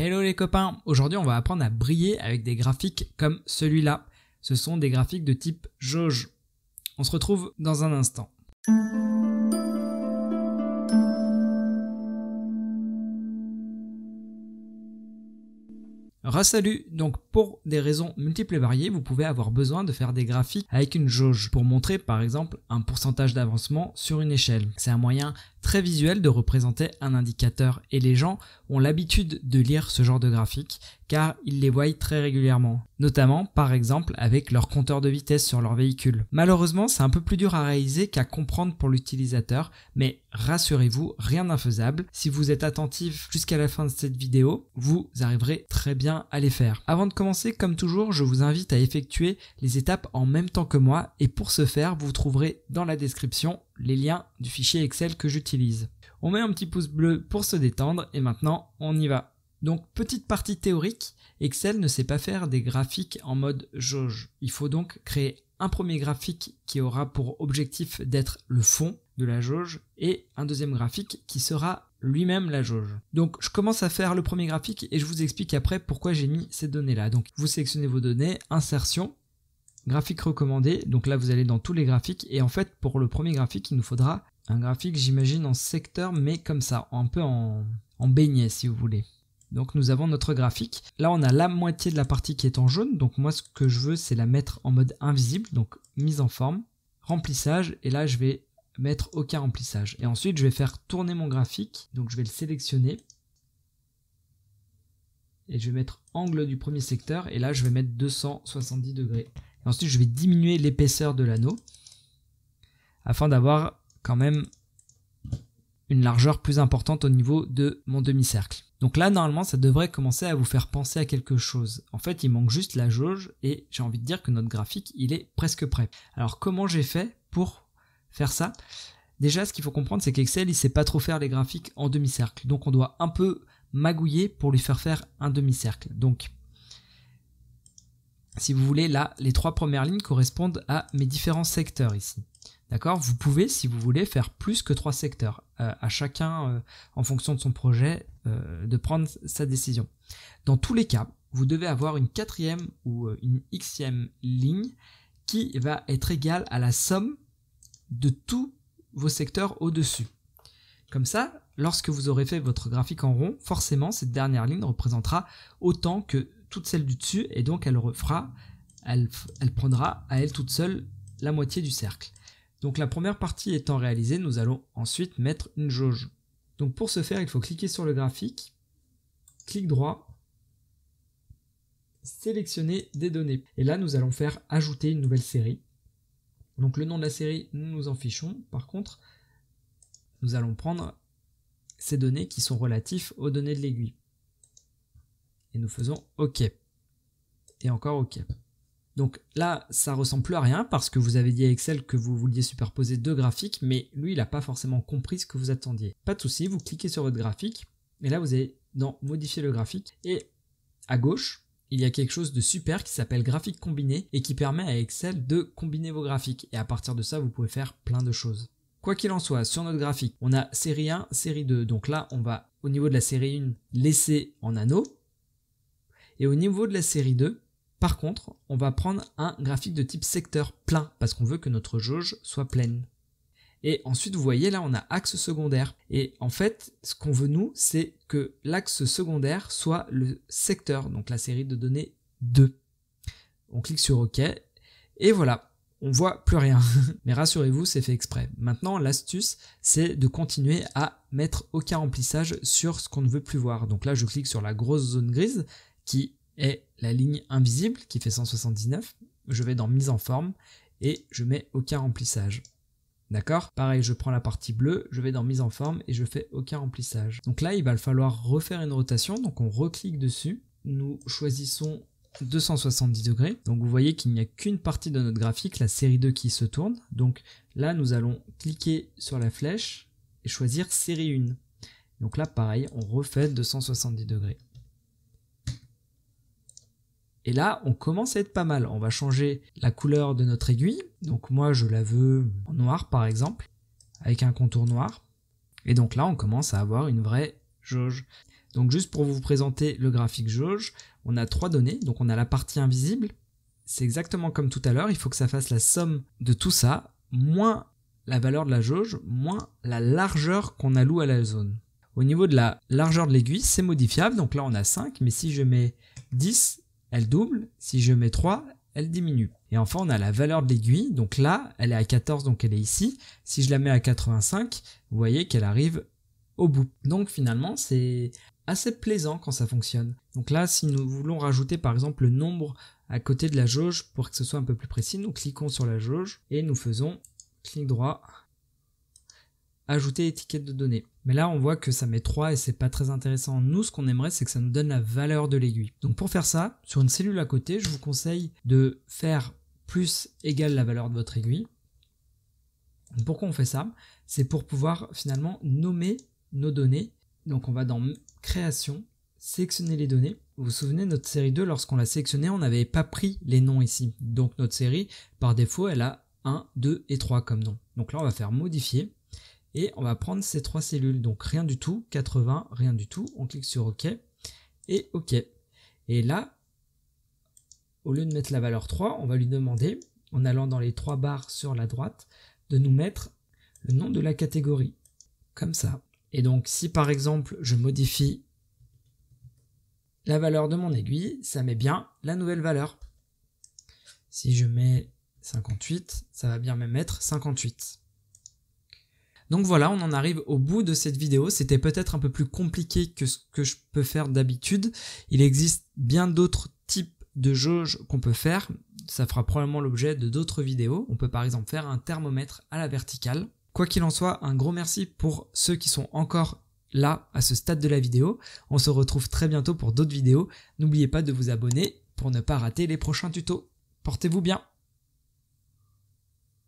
Hello les copains, aujourd'hui on va apprendre à briller avec des graphiques comme celui-là. Ce sont des graphiques de type jauge. On se retrouve dans un instant. Salut, donc pour des raisons multiples et variées, vous pouvez avoir besoin de faire des graphiques avec une jauge pour montrer par exemple un pourcentage d'avancement sur une échelle. C'est un moyen très visuel de représenter un indicateur et les gens ont l'habitude de lire ce genre de graphiques car ils les voient très régulièrement, notamment par exemple avec leur compteur de vitesse sur leur véhicule. Malheureusement, c'est un peu plus dur à réaliser qu'à comprendre pour l'utilisateur, mais rassurez-vous, rien d'infaisable. Si vous êtes attentif jusqu'à la fin de cette vidéo, vous arriverez très bien à les faire. Avant de commencer, comme toujours, je vous invite à effectuer les étapes en même temps que moi et pour ce faire, vous trouverez dans la description les liens du fichier Excel que j'utilise. On met un petit pouce bleu pour se détendre et maintenant on y va. Donc petite partie théorique, Excel ne sait pas faire des graphiques en mode jauge. Il faut donc créer un premier graphique qui aura pour objectif d'être le fond de la jauge et un deuxième graphique qui sera lui-même la jauge. Donc je commence à faire le premier graphique et je vous explique après pourquoi j'ai mis ces données là. Donc vous sélectionnez vos données, insertion, graphique recommandé, donc là vous allez dans tous les graphiques et en fait pour le premier graphique il nous faudra un graphique j'imagine en secteur mais comme ça, un peu en beignet si vous voulez. Donc nous avons notre graphique, là on a la moitié de la partie qui est en jaune, donc moi ce que je veux c'est la mettre en mode invisible, donc mise en forme, remplissage et là je vais mettre aucun remplissage et ensuite je vais faire tourner mon graphique, donc je vais le sélectionner et je vais mettre angle du premier secteur et là je vais mettre 270 degrés. Et ensuite je vais diminuer l'épaisseur de l'anneau afin d'avoir quand même une largeur plus importante au niveau de mon demi-cercle. Donc là normalement ça devrait commencer à vous faire penser à quelque chose. En fait il manque juste la jauge et j'ai envie de dire que notre graphique il est presque prêt. Alors comment j'ai fait pour faire ça? Déjà ce qu'il faut comprendre c'est qu'Excel il sait pas trop faire les graphiques en demi-cercle. Donc on doit un peu magouiller pour lui faire un demi-cercle. Donc si vous voulez là les trois premières lignes correspondent à mes différents secteurs ici. D'accord, vous pouvez, si vous voulez, faire plus que 3 secteurs, à chacun, en fonction de son projet, de prendre sa décision. Dans tous les cas, vous devez avoir une quatrième ou une xème ligne qui va être égale à la somme de tous vos secteurs au-dessus. Comme ça, lorsque vous aurez fait votre graphique en rond, forcément, cette dernière ligne représentera autant que toutes celles du dessus, et donc elle prendra à elle toute seule la moitié du cercle. Donc la première partie étant réalisée, nous allons ensuite mettre une jauge. Donc pour ce faire, il faut cliquer sur le graphique, clic droit, sélectionner des données. Et là, nous allons faire ajouter une nouvelle série. Donc le nom de la série, nous nous en fichons. Par contre, nous allons prendre ces données qui sont relatives aux données de l'aiguille. Et nous faisons OK. Et encore OK. Donc là, ça ressemble plus à rien parce que vous avez dit à Excel que vous vouliez superposer deux graphiques, mais lui, il n'a pas forcément compris ce que vous attendiez. Pas de souci, vous cliquez sur votre graphique, et là, vous allez dans Modifier le graphique, et à gauche, il y a quelque chose de super qui s'appelle graphique combiné et qui permet à Excel de combiner vos graphiques. Et à partir de ça, vous pouvez faire plein de choses. Quoi qu'il en soit, sur notre graphique, on a série 1, série 2. Donc là, on va, au niveau de la série 1, laisser en anneau. Et au niveau de la série 2, par contre, on va prendre un graphique de type secteur plein parce qu'on veut que notre jauge soit pleine. Et ensuite, vous voyez là, on a axe secondaire. Et en fait, ce qu'on veut nous, c'est que l'axe secondaire soit le secteur, donc la série de données 2. On clique sur OK et voilà, on voit plus rien. Mais rassurez-vous, c'est fait exprès. Maintenant, l'astuce, c'est de continuer à mettre aucun remplissage sur ce qu'on ne veut plus voir. Donc là, je clique sur la grosse zone grise qui est la ligne invisible qui fait 179, je vais dans mise en forme et je mets aucun remplissage. D'accord? Pareil, je prends la partie bleue, je vais dans mise en forme et je fais aucun remplissage. Donc là, il va falloir refaire une rotation, donc on reclique dessus, nous choisissons 270 degrés. Donc vous voyez qu'il n'y a qu'une partie de notre graphique, la série 2 qui se tourne. Donc là, nous allons cliquer sur la flèche et choisir série 1. Donc là, pareil, on refait 270 degrés. Et là, on commence à être pas mal. On va changer la couleur de notre aiguille. Donc moi, je la veux en noir, par exemple, avec un contour noir. Et donc là, on commence à avoir une vraie jauge. Donc juste pour vous présenter le graphique jauge, on a 3 données, donc on a la partie invisible, c'est exactement comme tout à l'heure, il faut que ça fasse la somme de tout ça, moins la valeur de la jauge, moins la largeur qu'on alloue à la zone. Au niveau de la largeur de l'aiguille, c'est modifiable, donc là on a 5, mais si je mets 10, elle double, si je mets 3, elle diminue. Et enfin on a la valeur de l'aiguille, donc là elle est à 14, donc elle est ici, si je la mets à 85, vous voyez qu'elle arrive au bout. Donc finalement c'est assez plaisant quand ça fonctionne. Donc là si nous voulons rajouter par exemple le nombre à côté de la jauge pour que ce soit un peu plus précis, nous cliquons sur la jauge et nous faisons clic droit, ajouter étiquette de données. Mais là on voit que ça met 3 et c'est pas très intéressant. Nous ce qu'on aimerait c'est que ça nous donne la valeur de l'aiguille. Donc pour faire ça, sur une cellule à côté, je vous conseille de faire plus égale la valeur de votre aiguille. Pourquoi on fait ça? C'est pour pouvoir finalement nommer nos données. Donc on va dans création, sélectionner les données. Vous vous souvenez, notre série 2, lorsqu'on l'a sélectionnée, on n'avait pas pris les noms ici. Donc notre série, par défaut, elle a 1, 2 et 3 comme nom. Donc là, on va faire modifier et on va prendre ces 3 cellules. Donc rien du tout, 80, rien du tout. On clique sur OK et OK. Et là, au lieu de mettre la valeur 3, on va lui demander, en allant dans les 3 barres sur la droite, de nous mettre le nom de la catégorie. Comme ça. Et donc si par exemple, je modifie la valeur de mon aiguille, ça met bien la nouvelle valeur. Si je mets 58, ça va bien me mettre 58. Donc voilà, on en arrive au bout de cette vidéo. C'était peut-être un peu plus compliqué que ce que je peux faire d'habitude. Il existe bien d'autres types de jauges qu'on peut faire. Ça fera probablement l'objet de d'autres vidéos. On peut par exemple faire un thermomètre à la verticale. Quoi qu'il en soit, un gros merci pour ceux qui sont encore là à ce stade de la vidéo. On se retrouve très bientôt pour d'autres vidéos. N'oubliez pas de vous abonner pour ne pas rater les prochains tutos. Portez-vous bien.